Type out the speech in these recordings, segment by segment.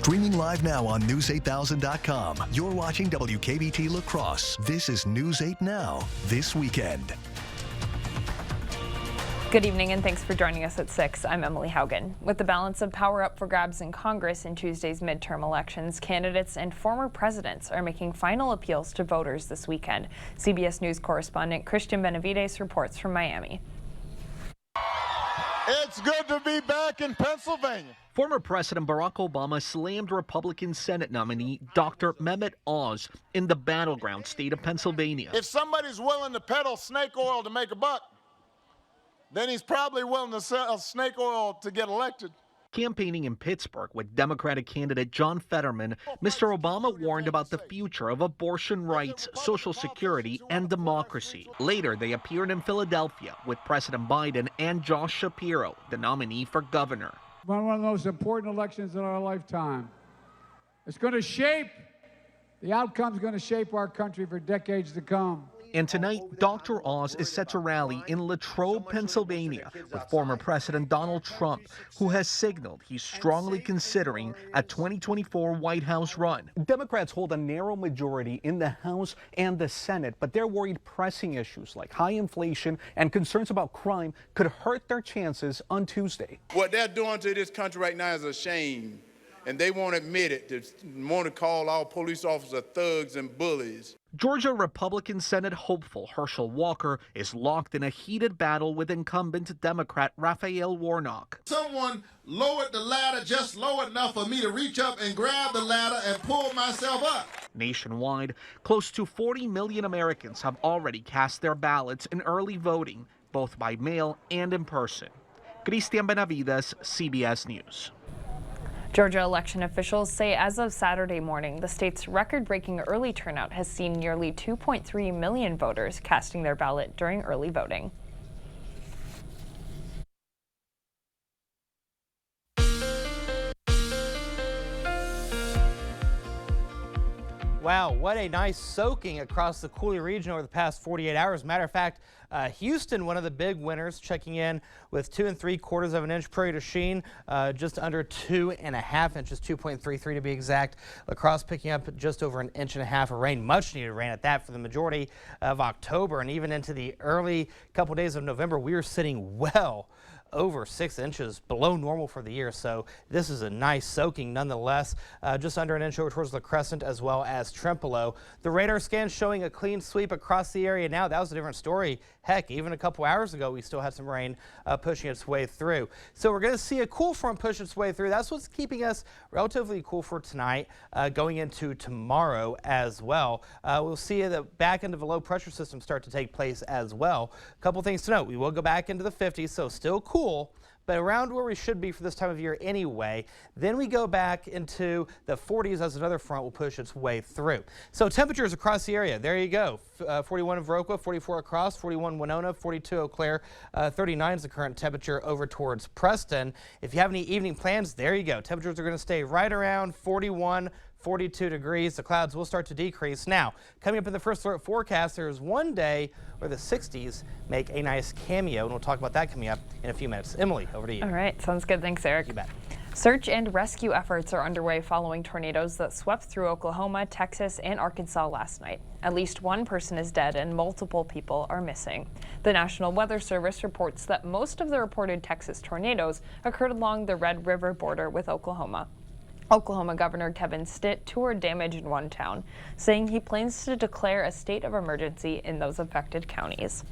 Streaming live now on News8000.com. You're watching WKBT La Crosse. This is News 8 Now, this weekend. Good evening and thanks for joining us at 6. I'm Emily Haugen. With the balance of power up for grabs in Congress in Tuesday's midterm elections, candidates and former presidents are making final appeals to voters this weekend. CBS News correspondent Christian Benavides reports from Miami. It's good to be back in Pennsylvania. Former President Barack Obama slammed Republican Senate nominee Dr. Mehmet Oz in the battleground state of Pennsylvania. If somebody's willing to peddle snake oil to make a buck, then he's probably willing to sell snake oil to get elected. Campaigning in Pittsburgh with Democratic candidate John Fetterman, Mr. Obama warned about the future of abortion rights, Social Security, and democracy. Later, they appeared in Philadelphia with President Biden and Josh Shapiro, the nominee for governor. One of the most important elections in our lifetime. It's going to shape, the outcome's going to shape our country for decades to come. And tonight, Dr. Oz is set to rally in Latrobe, Pennsylvania, with former President Donald Trump, who has signaled he's strongly considering a 2024 White House run. Democrats hold a narrow majority in the House and the Senate, but they're worried pressing issues like high inflation and concerns about crime could hurt their chances on Tuesday. What they're doing to this country right now is a shame, and they won't admit it. They want to call all police officers thugs and bullies. Georgia Republican Senate hopeful Herschel Walker is locked in a heated battle with incumbent Democrat Raphael Warnock. Someone lowered the ladder just low enough for me to reach up and grab the ladder and pull myself up. Nationwide, close to 40 million Americans have already cast their ballots in early voting, both by mail and in person. Christian Benavides, CBS News. Georgia election officials say as of Saturday morning, the state's record-breaking early turnout has seen nearly 2.3 million voters casting their ballot during early voting. Wow, what a nice soaking across the Coulee region over the past 48 hours. Matter of fact, Houston, one of the big winners, checking in with 2 3/4 of an inch. Prairie du Chien, just under 2.5 inches, 2.33 to be exact. La Crosse picking up just over 1.5 inches of rain, much needed rain at that for the majority of October, and even into the early couple days of November, we are sitting well over 6 inches below normal for the year, so this is a nice soaking nonetheless. Just under 1 inch over towards La Crescent as well as Trempealeau. The radar scan showing a clean sweep across the area now. That was a different story. Heck, even a couple hours ago we still had some rain pushing its way through. So we're going to see a cool front push its way through. That's what's keeping us relatively cool for tonight, going into tomorrow as well. We'll see the back end of a low pressure system start to take place as well. A couple things to note. We will go back into the 50s, so still cool, but around where we should be for this time of year anyway. Then we go back into the 40s as another front will push its way through. So temperatures across the area, there you go. 41 in Viroqua, 44 across, 41 Winona, 42 Eau Claire, 39 is the current temperature over towards Preston. If you have any evening plans, there you go. Temperatures are going to stay right around 41, 42 degrees. The clouds will start to decrease. Now, coming up in the first alert forecast, there's one day where the 60s make a nice cameo, and we'll talk about that coming up in a few minutes. Emily, over to you. All right, sounds good. Thanks, Eric. You bet. Search and rescue efforts are underway following tornadoes that swept through Oklahoma, Texas, and Arkansas last night. At least one person is dead and multiple people are missing. The National Weather Service reports that most of the reported Texas tornadoes occurred along the Red River border with Oklahoma. Oklahoma Governor Kevin Stitt toured damage in one town, saying he plans to declare a state of emergency in those affected counties.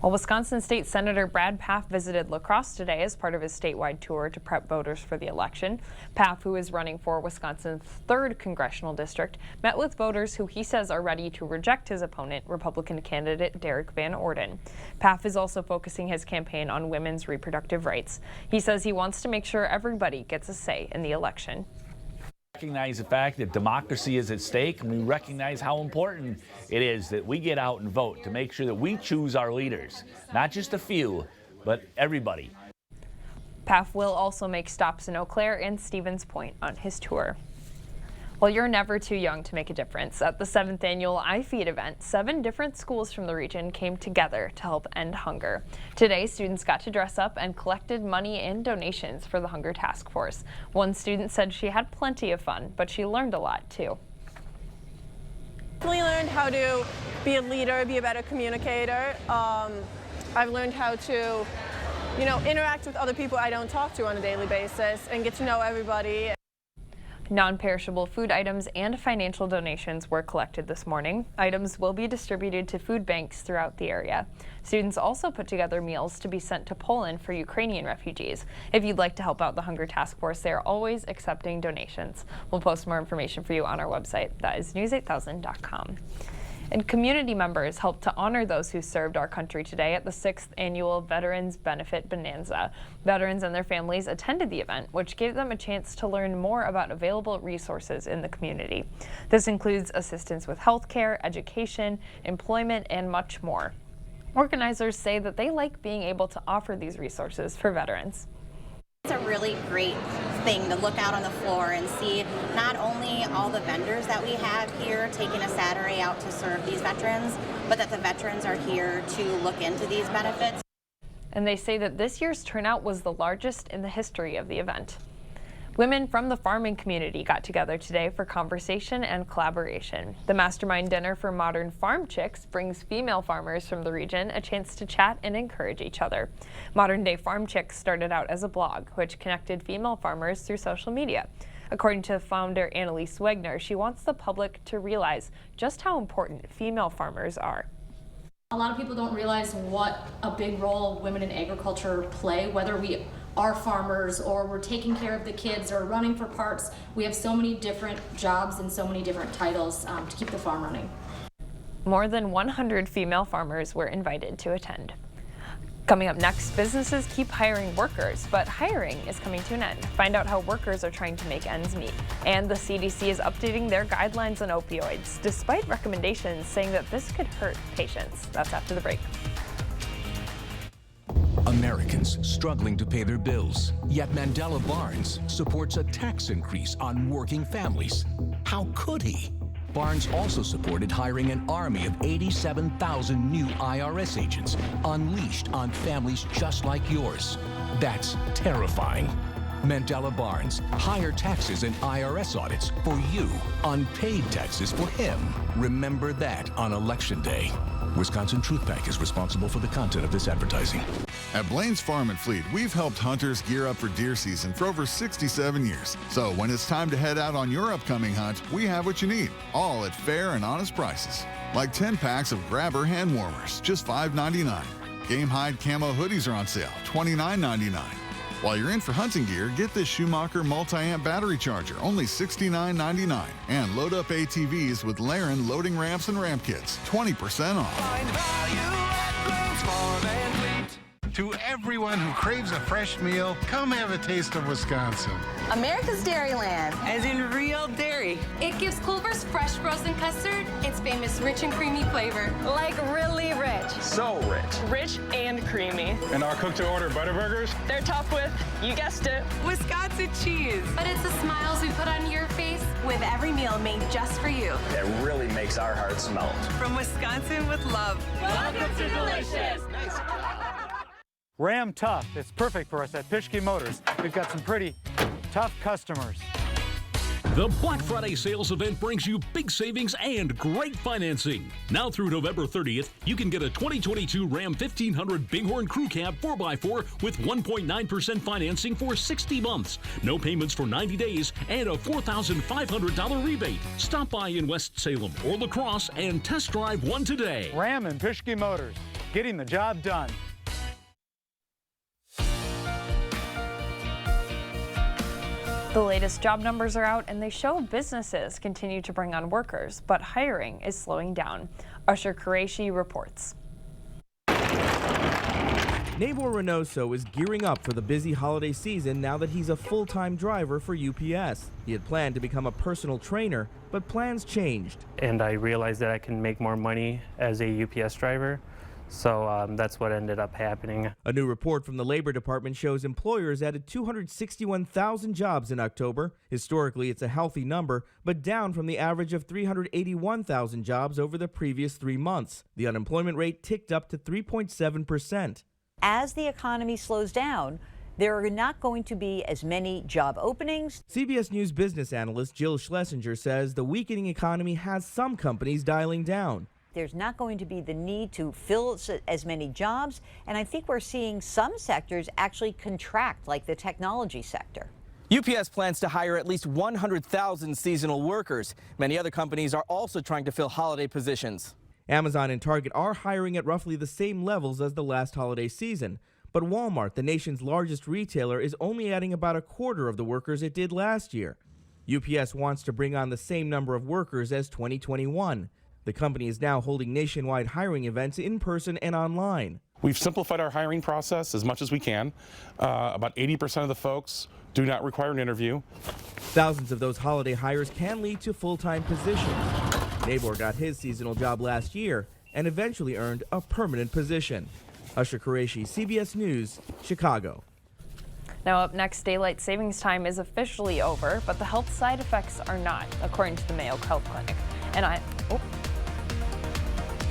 Well, Wisconsin State Senator Brad Pfaff visited La Crosse today as part of his statewide tour to prep voters for the election. Pfaff, who is running for Wisconsin's 3rd congressional district, met with voters who he says are ready to reject his opponent, Republican candidate Derek Van Orden. Pfaff is also focusing his campaign on women's reproductive rights. He says he wants to make sure everybody gets a say in the election. Recognize the fact that democracy is at stake, and we recognize how important it is that we get out and vote to make sure that we choose our leaders, not just a few, but everybody. Pfaff will also make stops in Eau Claire and Stevens Point on his tour. Well, you're never too young to make a difference. At the 7th annual I Feed event, 7 different schools from the region came together to help end hunger. Today, students got to dress up and collected money and donations for the Hunger Task Force. One student said she had plenty of fun, but she learned a lot too. We learned how to be a leader, be a better communicator. I've learned how to, interact with other people I don't talk to on a daily basis and get to know everybody. Non-perishable food items and financial donations were collected this morning. Items will be distributed to food banks throughout the area. Students also put together meals to be sent to Poland for Ukrainian refugees. If you'd like to help out the Hunger Task Force, they are always accepting donations. We'll post more information for you on our website. That is news8000.com. And community members helped to honor those who served our country today at the 6th annual Veterans Benefit Bonanza. Veterans and their families attended the event, which gave them a chance to learn more about available resources in the community. This includes assistance with health care, education, employment, and much more. Organizers say that they like being able to offer these resources for veterans. It's a really great thing to look out on the floor and see not only all the vendors that we have here taking a Saturday out to serve these veterans, but that the veterans are here to look into these benefits. And they say that this year's turnout was the largest in the history of the event. Women from the farming community got together today for conversation and collaboration. The Mastermind Dinner for Modern Farm Chicks brings female farmers from the region a chance to chat and encourage each other. Modern Day Farm Chicks started out as a blog, which connected female farmers through social media. According to founder Annalise Wegner, she wants the public to realize just how important female farmers are. A lot of people don't realize what a big role women in agriculture play, whether we are farmers or we're taking care of the kids or running for parks. We have so many different jobs and so many different titles to keep the farm running. More than 100 female farmers were invited to attend. Coming up next, businesses keep hiring workers, but hiring is coming to an end. Find out how workers are trying to make ends meet. And the CDC is updating their guidelines on opioids, despite recommendations saying that this could hurt patients. That's after the break. Americans struggling to pay their bills. Yet Mandela Barnes supports a tax increase on working families. How could he? Barnes also supported hiring an army of 87,000 new IRS agents unleashed on families just like yours. That's terrifying. Mandela Barnes, higher taxes and IRS audits for you, unpaid taxes for him. Remember that on Election Day. Wisconsin Truth Bank is responsible for the content of this advertising. At Blaine's Farm and Fleet, we've helped hunters gear up for deer season for over 67 years. So when it's time to head out on your upcoming hunt, we have what you need, all at fair and honest prices. Like 10 packs of Grabber hand warmers, just $5.99. Game Hide camo hoodies are on sale, $29.99. While you're in for hunting gear, get this Schumacher multi-amp battery charger, only $69.99. And load up ATVs with Laren loading ramps and ramp kits, 20% off. To everyone who craves a fresh meal, come have a taste of Wisconsin. America's Dairyland. As in real dairy. It gives Culver's fresh frozen custard its famous rich and creamy flavor. Like really rich. So rich. Rich and creamy. And our cook-to-order Butterburgers? They're topped with, you guessed it, Wisconsin cheese. But it's the smiles we put on your face with every meal made just for you. That really makes our hearts melt. From Wisconsin with love. Welcome to Delicious. Nice. Ram Tough. It's perfect for us at Pischke Motors. We've got some pretty tough customers. The Black Friday sales event brings you big savings and great financing. Now through November 30th, you can get a 2022 Ram 1500 Bighorn Crew Cab 4x4 with 1.9% financing for 60 months, no payments for 90 days, and a $4,500 rebate. Stop by in West Salem or La Crosse and test drive one today. Ram and Pischke Motors, getting the job done. The latest job numbers are out and they show businesses continue to bring on workers, but hiring is slowing down. Usher Qureshi reports. Nabor Reynoso is gearing up for the busy holiday season now that he's a full-time driver for UPS. He had planned to become a personal trainer, but plans changed. And I realized that I can make more money as a UPS driver, So that's what ended up happening. A new report from the Labor Department shows employers added 261,000 jobs in October. Historically, it's a healthy number, but down from the average of 381,000 jobs over the previous 3 months. The unemployment rate ticked up to 3.7%. As the economy slows down, there are not going to be as many job openings. CBS News business analyst Jill Schlesinger says the weakening economy has some companies dialing down. There's not going to be the need to fill as many jobs, and I think we're seeing some sectors actually contract, like the technology sector. UPS plans to hire at least 100,000 seasonal workers. Many other companies are also trying to fill holiday positions. Amazon and Target are hiring at roughly the same levels as the last holiday season. But Walmart, the nation's largest retailer, is only adding about a quarter of the workers it did last year. UPS wants to bring on the same number of workers as 2021. The company is now holding nationwide hiring events in person and online. We've simplified our hiring process as much as we can. About 80% of the folks do not require an interview. Thousands of those holiday hires can lead to full-time positions. Nabor got his seasonal job last year and eventually earned a permanent position. Usher Qureshi, CBS News, Chicago. Now up next, daylight savings time is officially over, but the health side effects are not, according to the Mayo Health Clinic.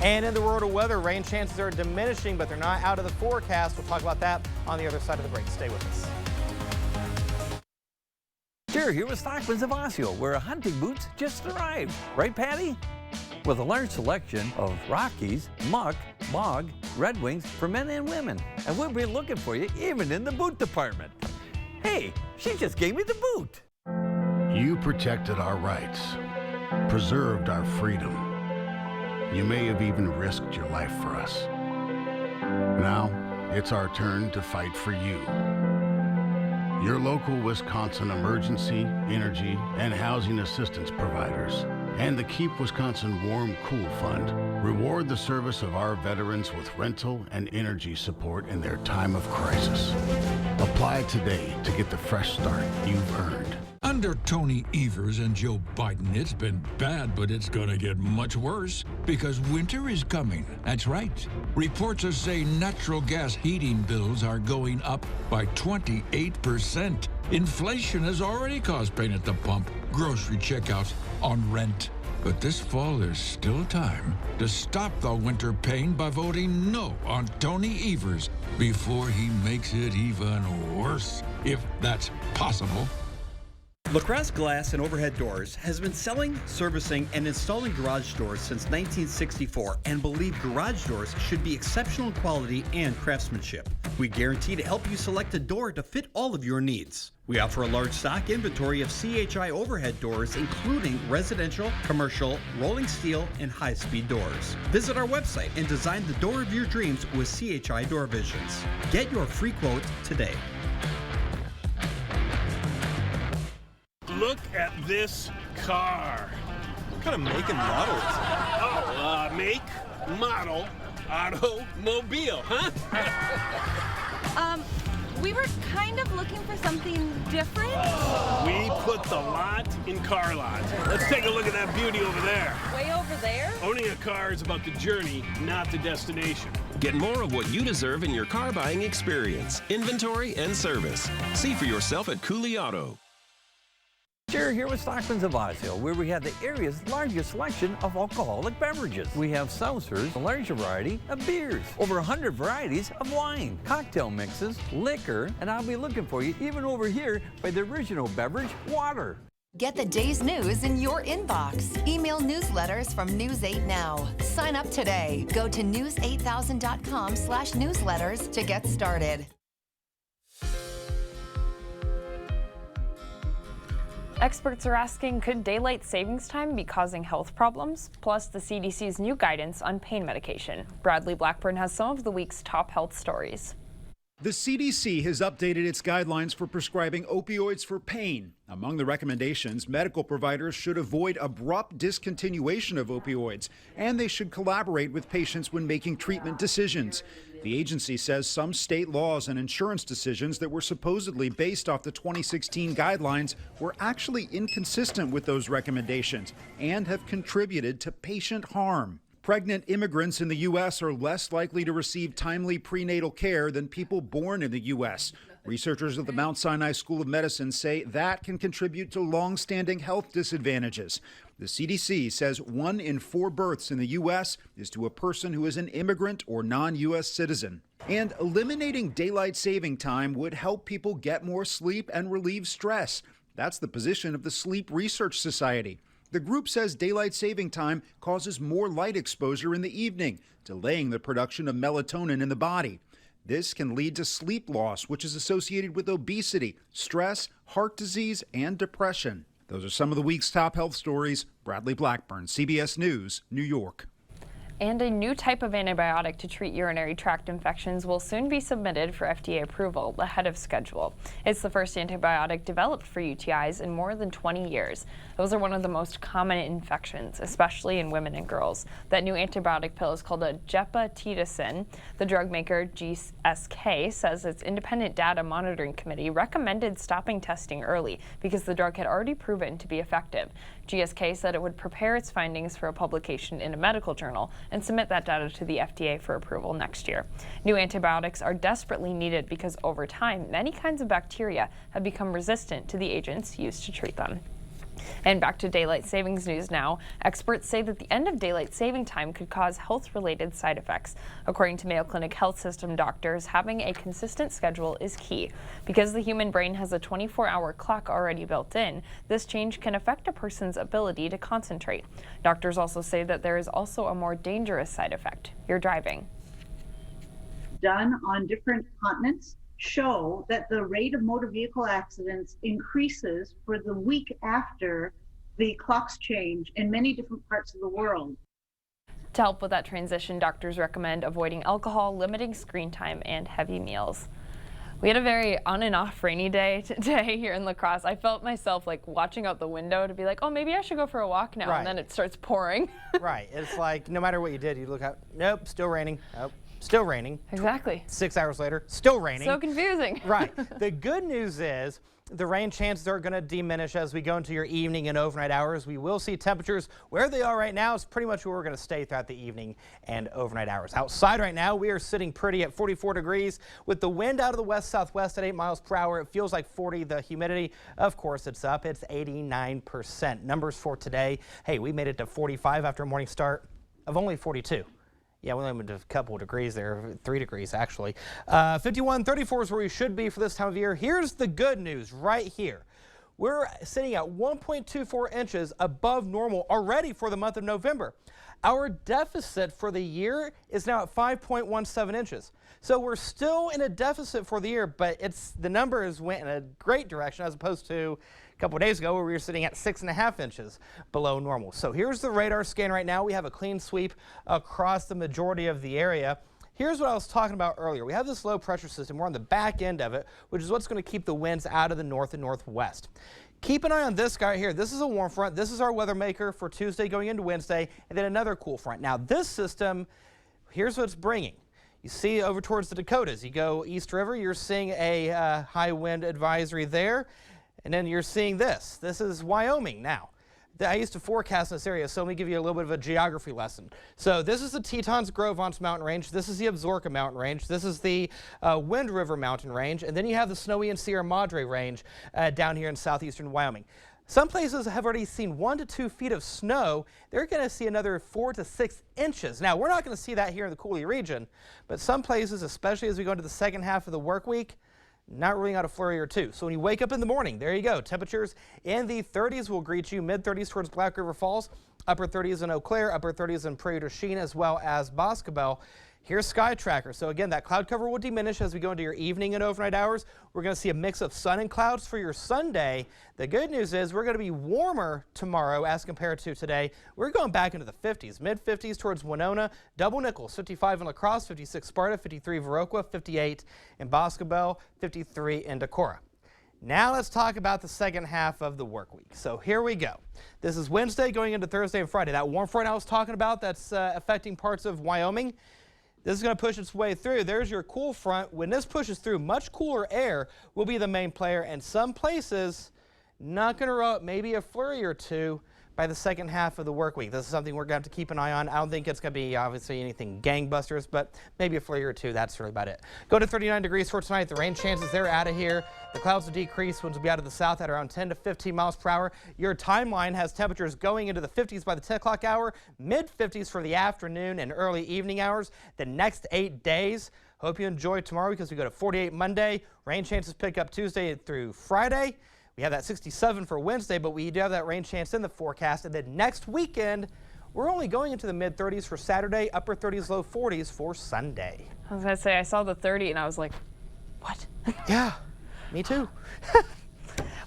And in the world of weather, rain chances are diminishing, but they're not out of the forecast. We'll talk about that on the other side of the break. Stay with us. Jerry here with Stockman's of Osseo, where hunting boots just arrived. Right, Patty? With a large selection of Rockies, Muck, Bog, Red Wings for men and women. And we'll be looking for you even in the boot department. Hey, she just gave me the boot. You protected our rights, preserved our freedom. You may have even risked your life for us. Now, it's our turn to fight for you. Your local Wisconsin emergency, energy, and housing assistance providers and the Keep Wisconsin Warm Cool Fund reward the service of our veterans with rental and energy support in their time of crisis. Apply today to get the fresh start you've earned. Under Tony Evers and Joe Biden, it's been bad, but it's gonna get much worse because winter is coming. That's right. Reports are saying natural gas heating bills are going up by 28%. Inflation has already caused pain at the pump, grocery checkouts, on rent. But this fall, there's still time to stop the winter pain by voting no on Tony Evers before he makes it even worse, if that's possible. LaCrosse Glass and Overhead Doors has been selling, servicing, and installing garage doors since 1964 and believe garage doors should be exceptional quality and craftsmanship. We guarantee to help you select a door to fit all of your needs. We offer a large stock inventory of CHI overhead doors, including residential, commercial, rolling steel, and high-speed doors. Visit our website and design the door of your dreams with CHI Door Visions. Get your free quote today. Look at this car. What kind of make and model is it? Make, model, automobile, huh? We were kind of looking for something different. We put the lot in Car Lot. Let's take a look at that beauty over there. Way over there? Owning a car is about the journey, not the destination. Get more of what you deserve in your car buying experience, inventory, and service. See for yourself at Cooley Auto. Jerry here with Stockman's of Osseo, where we have the area's largest selection of alcoholic beverages. We have seltzers, a large variety of beers, over 100 varieties of wine, cocktail mixes, liquor, and I'll be looking for you even over here by the original beverage, water. Get the day's news in your inbox. Email newsletters from News 8 Now. Sign up today. Go to news8000.com/newsletters to get started. Experts are asking, could daylight savings time be causing health problems? Plus, the CDC's new guidance on pain medication. Bradley Blackburn has some of the week's top health stories. The CDC has updated its guidelines for prescribing opioids for pain. Among the recommendations, medical providers should avoid abrupt discontinuation of opioids, and they should collaborate with patients when making treatment decisions. The agency says some state laws and insurance decisions that were supposedly based off the 2016 guidelines were actually inconsistent with those recommendations and have contributed to patient harm. Pregnant immigrants in the U.S. are less likely to receive timely prenatal care than people born in the U.S. Researchers at the Mount Sinai School of Medicine say that can contribute to long-standing health disadvantages. The CDC says 1 in 4 births in the U.S. is to a person who is an immigrant or non-U.S. citizen. And eliminating daylight saving time would help people get more sleep and relieve stress. That's the position of the Sleep Research Society. The group says daylight saving time causes more light exposure in the evening, delaying the production of melatonin in the body. This can lead to sleep loss, which is associated with obesity, stress, heart disease, and depression. Those are some of the week's top health stories. Bradley Blackburn, CBS News, New York. And a new type of antibiotic to treat urinary tract infections will soon be submitted for FDA approval ahead of schedule. It's the first antibiotic developed for UTIs in more than 20 years. Those are one of the most common infections, especially in women and girls. That new antibiotic pill is called a gepotidacin. The drug maker GSK says its independent data monitoring committee recommended stopping testing early because the drug had already proven to be effective. GSK said it would prepare its findings for a publication in a medical journal and submit that data to the FDA for approval next year. New antibiotics are desperately needed because over time, many kinds of bacteria have become resistant to the agents used to treat them. And back to daylight savings news now. Experts say that the end of daylight saving time could cause health-related side effects. According to Mayo Clinic Health System doctors, having a consistent schedule is key. Because the human brain has a 24-hour clock already built in, this change can affect a person's ability to concentrate. Doctors also say that there is also a more dangerous side effect: your driving. Done on different continents show that the rate of motor vehicle accidents increases for the week after the clocks change in many different parts of the world. To help with that transition, doctors recommend avoiding alcohol, limiting screen time, and heavy meals. We had a very on and off rainy day today here in La Crosse. I felt myself like watching out the window to be like, oh, maybe I should go for a walk now. Right. And then it starts pouring. Right. It's like no matter what you did, you look out, nope, still raining. Nope. Still raining. Exactly. 6 hours later, still raining. So confusing. Right. The good news is the rain chances are going to diminish as we go into your evening and overnight hours. We will see temperatures where they are right now is pretty much where we're going to stay throughout the evening and overnight hours. Outside right now, we are sitting pretty at 44 degrees with the wind out of the west-southwest at 8 miles per hour. It feels like 40. The humidity, of course, it's up. It's 89%. Numbers for today. Hey, we made it to 45 after a morning start of only 42. Yeah, we only went a couple of degrees there, 3 degrees actually. 51, 34 is where we should be for this time of year. Here's the good news right here. We're sitting at 1.24 inches above normal already for the month of November. Our deficit for the year is now at 5.17 inches. So we're still in a deficit for the year, but the numbers went in a great direction as opposed to a couple of days ago where we were sitting at 6.5 inches below normal. So here's the radar scan right now. We have a clean sweep across the majority of the area. Here's what I was talking about earlier. We have this low pressure system. We're on the back end of it, which is what's going to keep the winds out of the north and northwest. Keep an eye on this guy here. This is a warm front. This is our weather maker for Tuesday going into Wednesday, and then another cool front. Now this system, here's what it's bringing. You see over towards the Dakotas. You go East River, you're seeing a high wind advisory there. And then you're seeing this. This is Wyoming now. I used to forecast this area, so let me give you a little bit of a geography lesson. So this is the Tetons Gros-Ventre mountain range. This is the Absaroka mountain range. This is the Wind River mountain range. And then you have the Snowy and Sierra Madre range down here in southeastern Wyoming. Some places have already seen 1 to 2 feet of snow. They're going to see another 4 to 6 inches. Now, we're not going to see that here in the Coulee region, but some places, especially as we go into the second half of the work week, not ruling out a flurry or two. So when you wake up in the morning, there you go. Temperatures in the 30s will greet you. Mid-30s towards Black River Falls, upper 30s in Eau Claire, upper 30s in Prairie du Chien, as well as Boscobel. Here's Sky Tracker. So again, that cloud cover will diminish as we go into your evening and overnight hours. We're going to see a mix of sun and clouds for your Sunday. The good news is we're going to be warmer tomorrow as compared to today. We're going back into the 50s, mid-50s towards Winona, Double Nichols, 55 in La Crosse, 56 Sparta, 53 Viroqua, 58 in Boscobel, 53 in Decorah. Now let's talk about the second half of the work week. So here we go. This is Wednesday going into Thursday and Friday. That warm front I was talking about that's affecting parts of Wyoming. This is going to push its way through. There's your cool front. When this pushes through, much cooler air will be the main player, and some places not going to roll out maybe a flurry or two, by the second half of the work week. This is something we're going to have to keep an eye on. I don't think it's going to be obviously anything gangbusters, but maybe a flurry or two. That's really about it. Go to 39 degrees for tonight. The rain chances, they're out of here. The clouds will decrease. Winds will be out of the south at around 10 to 15 miles per hour. Your timeline has temperatures going into the 50s by the 10 o'clock hour, mid-50s for the afternoon and early evening hours. The next 8 days. Hope you enjoy tomorrow because we go to 48 Monday. Rain chances pick up Tuesday through Friday. We have that 67 for Wednesday, but we do have that rain chance in the forecast. And then next weekend, we're only going into the mid-30s for Saturday, upper 30s, low 40s for Sunday. I was going to say, I saw the 30 and I was like, what? Yeah, me too.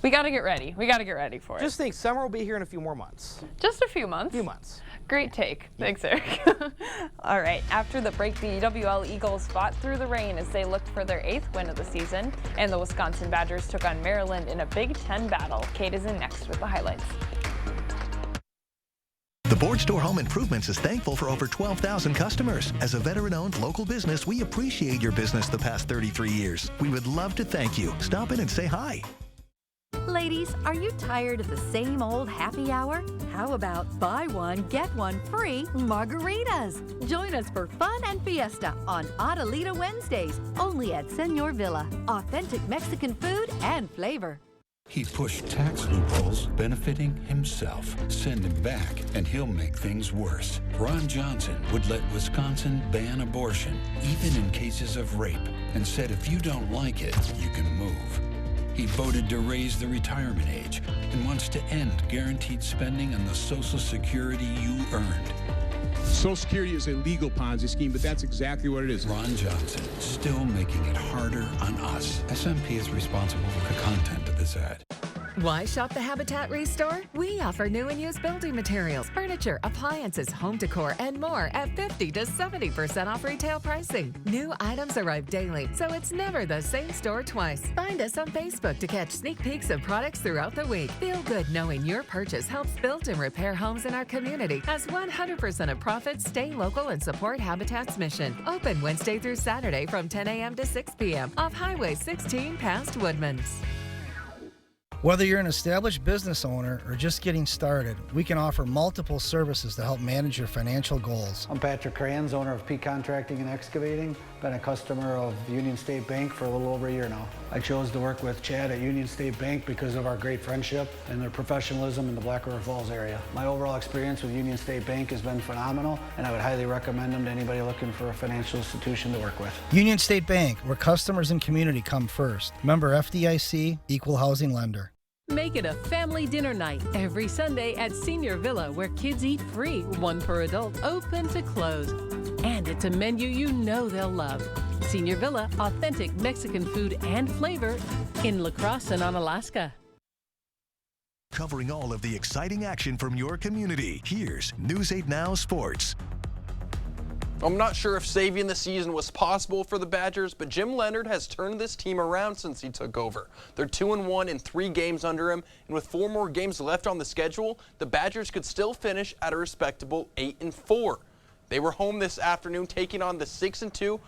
We got to get ready. We got to get ready for it. Just think, summer will be here in a few more months. Just a few months? A few months. Great take. Thanks, Eric. All right, after the break, the UWL Eagles fought through the rain as they looked for their 8th win of the season, and the Wisconsin Badgers took on Maryland in a Big Ten battle. Kate is in next with the highlights. The Board Store Home Improvements is thankful for over 12,000 customers. As a veteran-owned local business, we appreciate your business the past 33 years. We would love to thank you. Stop in and say hi. Ladies, are you tired of the same old happy hour? How about buy one, get one free margaritas? Join us for fun and fiesta on Adelita Wednesdays, only at Senor Villa. Authentic Mexican food and flavor. He pushed tax loopholes benefiting himself. Send him back, and he'll make things worse. Ron Johnson would let Wisconsin ban abortion, even in cases of rape, and said if you don't like it, you can move. He voted to raise the retirement age and wants to end guaranteed spending on the Social Security you earned. Social Security is a legal Ponzi scheme, but that's exactly what it is. Ron Johnson, still making it harder on us. SMP is responsible for the content of this ad. Why shop the Habitat Restore? We offer new and used building materials, furniture, appliances, home decor, and more at 50 to 70% off retail pricing. New items arrive daily, so it's never the same store twice. Find us on Facebook to catch sneak peeks of products throughout the week. Feel good knowing your purchase helps build and repair homes in our community, as 100% of profits stay local and support Habitat's mission. Open Wednesday through Saturday from 10 a.m. to 6 p.m. off Highway 16 past Woodman's. Whether you're an established business owner or just getting started, we can offer multiple services to help manage your financial goals. I'm Patrick Crayons, owner of Peak Contracting and Excavating. Been a customer of Union State Bank for a little over a year now. I chose to work with Chad at Union State Bank because of our great friendship and their professionalism in the Black River Falls area. My overall experience with Union State Bank has been phenomenal, and I would highly recommend them to anybody looking for a financial institution to work with. Union State Bank, where customers and community come first. Member FDIC, Equal Housing Lender. Make it a family dinner night every Sunday at Senior Villa, where kids eat free, one per adult, open to close. And it's a menu you know they'll love. Senior Villa, authentic Mexican food and flavor in La Crosse and Onalaska. Covering all of the exciting action from your community, here's News 8 Now Sports. I'm not sure if saving the season was possible for the Badgers, but Jim Leonhard has turned this team around since he took over. They're 2-1 in 3 games under him, and with 4 more games left on the schedule, the Badgers could still finish at a respectable 8-4. They were home this afternoon taking on the 6-2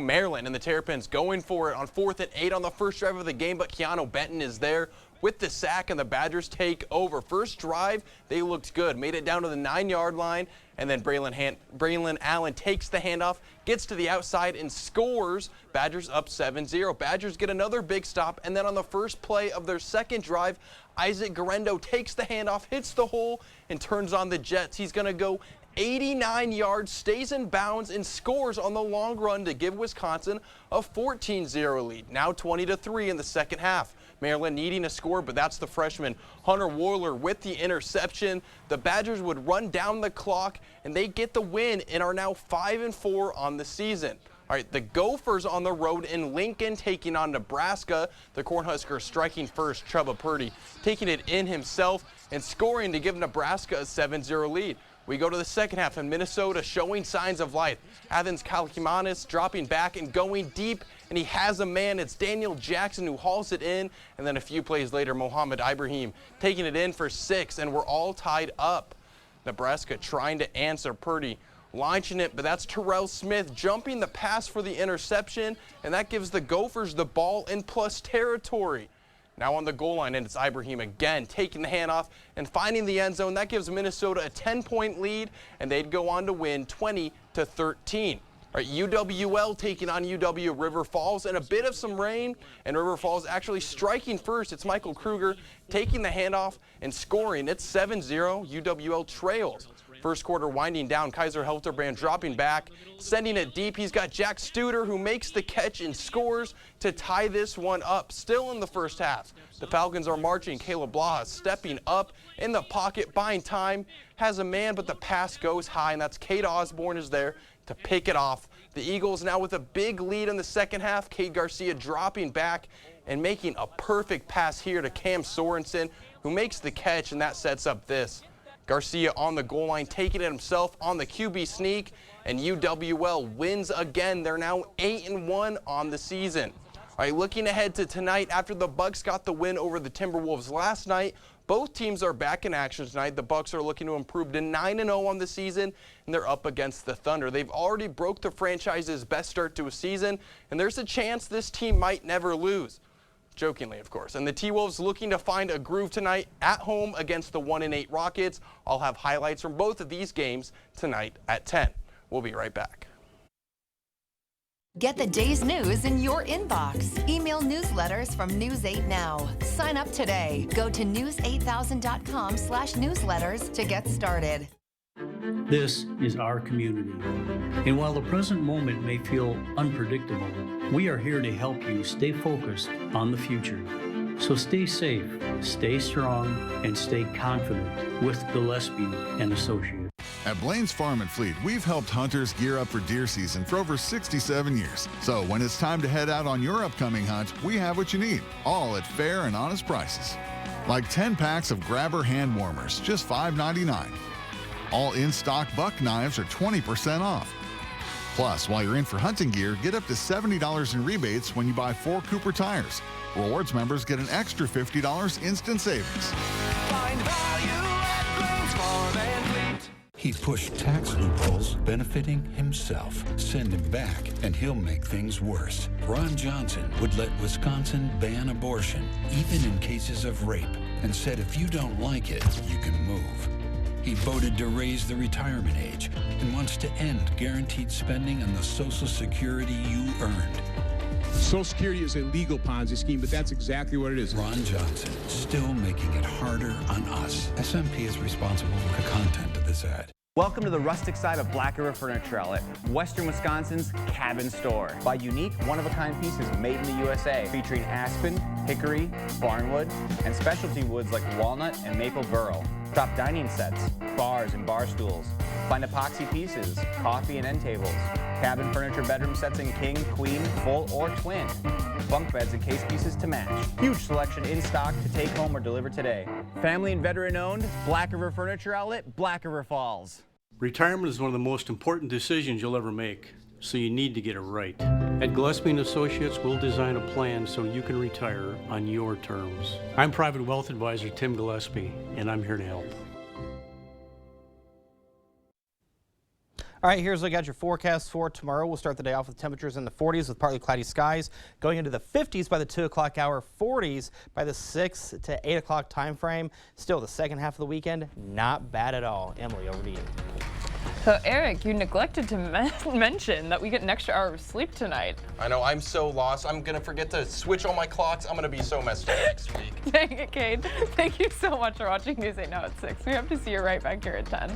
Maryland, and the Terrapins going for it on 4th and 8 on the first drive of the game, but Keanu Benton is there with the sack, and the Badgers take over. First drive, they looked good, made it down to the 9-yard line, and then Braylon Allen takes the handoff, gets to the outside, and scores. Badgers up 7-0. Badgers get another big stop, and then on the first play of their second drive, Isaac Garendo takes the handoff, hits the hole, and turns on the Jets. He's going to go 89 yards, stays in bounds, and scores on the long run to give Wisconsin a 14-0 lead. Now 20-3 in the second half. Maryland needing a score, but that's the freshman Hunter Warler with the interception. The Badgers would run down the clock, and they get the win and are now 5-4 on the season. All right, the Gophers on the road in Lincoln taking on Nebraska. The Cornhuskers striking first, Chubba Purdy taking it in himself and scoring to give Nebraska a 7-0 lead. We go to the second half, and Minnesota showing signs of life. Athens Kalikimanis dropping back and going deep, and he has a man. It's Daniel Jackson who hauls it in, and then a few plays later, Mohamed Ibrahim taking it in for 6, and we're all tied up. Nebraska trying to answer. Purdy launching it, but that's Terrell Smith jumping the pass for the interception, and that gives the Gophers the ball in plus territory. Now on the goal line, and it's Ibrahim again, taking the handoff and finding the end zone. That gives Minnesota a 10-point lead, and they'd go on to win 20-13. All right, UWL taking on UW River Falls, and a bit of some rain, and River Falls actually striking first. It's Michael Kruger taking the handoff and scoring. It's 7-0. UWL trails. First quarter winding down. Kaiser Helterbrand dropping back, sending it deep. He's got Jack Studer, who makes the catch and scores to tie this one up. Still in the first half, the Falcons are marching. Caleb Blaha stepping up in the pocket, buying time, has a man, but the pass goes high, and that's Cade Osborne is there to pick it off. The Eagles now with a big lead in the second half. Cade Garcia dropping back and making a perfect pass here to Cam Sorensen, who makes the catch, and that sets up this. Garcia on the goal line, taking it himself on the QB sneak, and UWL wins again. They're now 8-1 on the season. All right, looking ahead to tonight, after the Bucks got the win over the Timberwolves last night, both teams are back in action tonight. The Bucks are looking to improve to 9-0 on the season, and they're up against the Thunder. They've already broke the franchise's best start to a season, and there's a chance this team might never lose. Jokingly, of course. And the T-Wolves looking to find a groove tonight at home against the 1-8 Rockets. I'll have highlights from both of these games tonight at 10. We'll be right back. Get the day's news in your inbox. Email newsletters from News 8 Now. Sign up today. Go to news8000.com/newsletters to get started. This is our community. And while the present moment may feel unpredictable, we are here to help you stay focused on the future. So stay safe, stay strong, and stay confident with Gillespie and Associates. At Blaine's Farm and Fleet, we've helped hunters gear up for deer season for over 67 years. So when it's time to head out on your upcoming hunt, we have what you need, all at fair and honest prices. Like 10 packs of Grabber hand warmers, just $5.99. All in-stock buck knives are 20% off. Plus, while you're in for hunting gear, get up to $70 in rebates when you buy 4 Cooper tires. Rewards members get an extra $50 instant savings. Find value at Blaine's Farm and Fleet. He pushed tax loopholes benefiting himself. Send him back, and he'll make things worse. Ron Johnson would let Wisconsin ban abortion, even in cases of rape, and said if you don't like it, you can move. He voted to raise the retirement age and wants to end guaranteed spending on the Social Security you earned. Social Security is a legal Ponzi scheme, but that's exactly what it is. Ron Johnson, still making it harder on us. SMP is responsible for the content of this ad. Welcome to the rustic side of Black River Furniture Outlet, Western Wisconsin's cabin store. Buy unique, one-of-a-kind pieces made in the USA, featuring aspen, hickory, barnwood, and specialty woods like walnut and maple burl. Shop dining sets, bars and bar stools. Find epoxy pieces, coffee and end tables, cabin furniture bedroom sets in king, queen, full, or twin. Bunk beds and case pieces to match. Huge selection in stock to take home or deliver today. Family and veteran owned, Black River Furniture Outlet, Black River Falls. Retirement is one of the most important decisions you'll ever make, so you need to get it right. At Gillespie & Associates, we'll design a plan so you can retire on your terms. I'm Private Wealth Advisor Tim Gillespie, and I'm here to help. All right, here's a look at your forecast for tomorrow. We'll start the day off with temperatures in the 40s with partly cloudy skies, going into the 50s by the 2 o'clock hour, 40s by the 6 to 8 o'clock time frame. Still, the second half of the weekend, not bad at all. Emily, over to you. So, Eric, you neglected to mention that we get an extra hour of sleep tonight. I know, I'm so lost. I'm going to forget to switch all my clocks. I'm going to be so messed up next week. Dang it, Cade. Thank you so much for watching News 8 Now at 6. We hope to see you right back here at 10.